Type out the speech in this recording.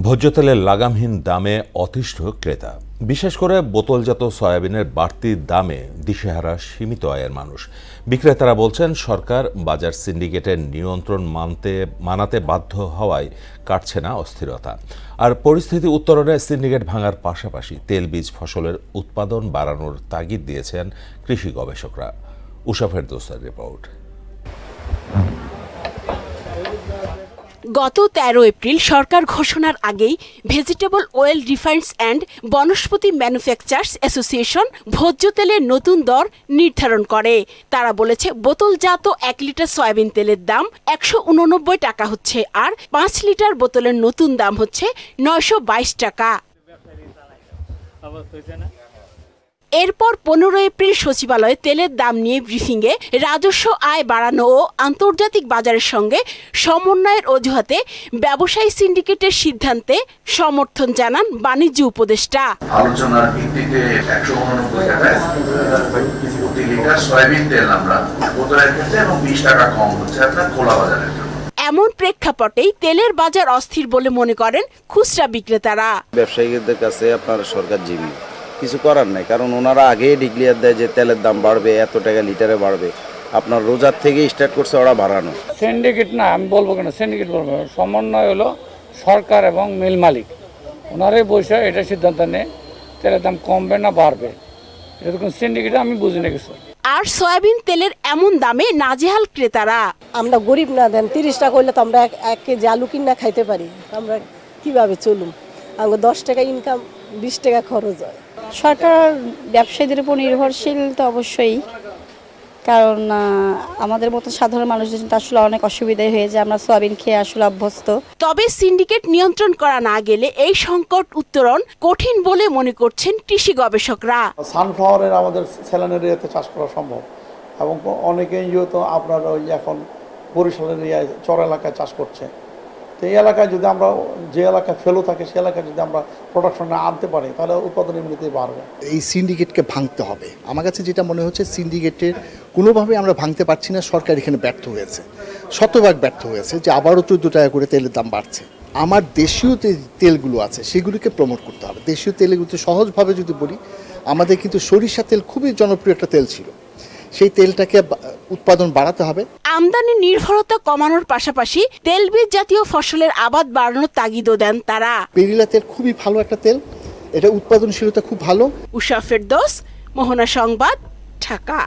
ভোজ্য তেলের লাগামহীন দামে অতিষ্ঠ ক্রেতা, বিশেষ করে বোতলজাত সয়াবিনের বাড়তি দামে দিশেহারা সীমিত আয়ের মানুষ। বিক্রেতারা বলছেন সরকার বাজার সিন্ডিকেটের নিয়ন্ত্রণ মানাতে বাধ্য হওয়ায় কাটছে না অস্থিরতা। আর পরিস্থিতি উত্তরণে সিন্ডিকেট ভাঙার পাশাপাশি তেলবীজ ফসলের উৎপাদন বাড়ানোর তাগিদ দিয়েছেন কৃষি গবেষকরা। উষা ফেরদৌসের রিপোর্ট। গত 13 এপ্রিল সরকার ঘোষণার আগেই vegetable oil refiners and Vanaspati manufacturers association ভোজ্য তেলের নতুন দর নির্ধারণ করে। তারা বলেছে বোতলজাত 1 লিটার সয়াবিন তেলের দাম 189 টাকা হচ্ছে, আর 5 লিটার বোতলের নতুন দাম হচ্ছে 922 টাকা। এরপর 15 এপ্রিল সচিবালয়ে তেলের দাম নিয়ে ব্রিফিংয়ে রাজস্ব আয় বাড়ানো ও আন্তর্জাতিক বাজারের সঙ্গে সমন্বয়ের অজুহাতে ব্যবসায়ী সিন্ডিকেটের সিদ্ধান্তে সমর্থন জানান বাণিজ্য উপদেষ্টা। আলোচনার ভিত্তিতে 189 টাকায় প্রতি লিটার সয়াবিন তেল আমরা বোতলের ক্ষেত্রে এবং 20 টাকা কম হচ্ছে আপনার খোলা বাজারের জন্য। এমন প্রেক্ষাপটেই তেলের বাজার অস্থির বলে মনে করেন খুচরা বিক্রেতারা। ব্যবসায়ীদের কাছে আপনার সরকার জিম্মি, কিছু করার নাই, কারণ ওনারা আগেই ডিক্লেয়ার দেয় যে তেলের দাম বাড়বে, এত টাকা লিটারে বাড়বে। আপনার রোজার থেকে স্টার্ট করছে ওরা বাড়ানো। সিন্ডিকেট না, আমি বলবো কেন সিন্ডিকেট বলবো, সমন্বয় হলো সরকার এবং মিল মালিক, ওনারাই বসে এটা সিদ্ধান্ত নেয় তেলের দাম কমবে না বাড়বে। এরকম সিন্ডিকেট আমি বুঝি না কিছু। আর সয়াবিন তেলের এমন দামে নাজেহাল ক্রেতারা। আমরা গরিব না, দেন 30 টাকা হইলে তো আমরা 1 কেজি আলু কিনা খাইতে পারি। আমরা কিভাবে চলুম? আমাকে 10 টাকা ইনকাম, 20 টাকা খরচ হয়। সরকার ব্যবসায়ীদের উপর নির্ভরশীল তো অবশ্যই, কারণ আমাদের মতো সাধারণ মানুষদের আসলে অনেক অসুবিধাই হয়ে যায়, আমরা সয়াবিন খেয়ে আসলে অভ্যস্ত। তবে সিন্ডিকেট নিয়ন্ত্রণ করা না গেলে এই সংকট উত্তরণ কঠিন বলে মনে করছেন কৃষি গবেষকরা। সানফ্লাওয়ারের আমাদের স্যালানের এরিয়াতে চাষ করা সম্ভব, এবং অনেকে তো আপনার ওই এখন বরিশালের এরিয়ায় চর এলাকায় চাষ করছে। তো এই এলাকায় যদি আমরা যে এলাকায় ফেলো থাকে সে এলাকায় যদি আমরা প্রোডাকশন আনতে পারি তাহলে উৎপাদন এমনিতেই বাড়বে। এই সিন্ডিকেটকে ভাঙতে হবে। আমার কাছে যেটা মনে হচ্ছে সিন্ডিকেটের কোনোভাবে আমরা ভাঙতে পারছি না। সরকার এখানে ব্যর্থ হয়েছে, শতভাগ ব্যর্থ হয়েছে, যে আবারও 14 টাকা করে তেলের দাম বাড়ছে। আমার দেশীয় তেলগুলো আছে সেগুলিকে প্রমোট করতে হবে। দেশীয় তেলগুলোতে সহজভাবে যদি বলি, আমাদের কিন্তু সরিষা তেল খুবই জনপ্রিয় একটা তেল ছিল, সেই তেলটাকে উৎপাদন বাড়াতে হবে। আমদানি নির্ভরতা কমানোর পাশাপাশি তেলবীজ জাতীয় ফসলের আবাদ বাড়ানোর তাগিদও দেন তারা। পেরিলা তেল খুবই ভালো একটা তেল, এটা উৎপাদনশীলতা খুব ভালো। উষা ফেরদৌস, মোহনা সংবাদ, ঢাকা।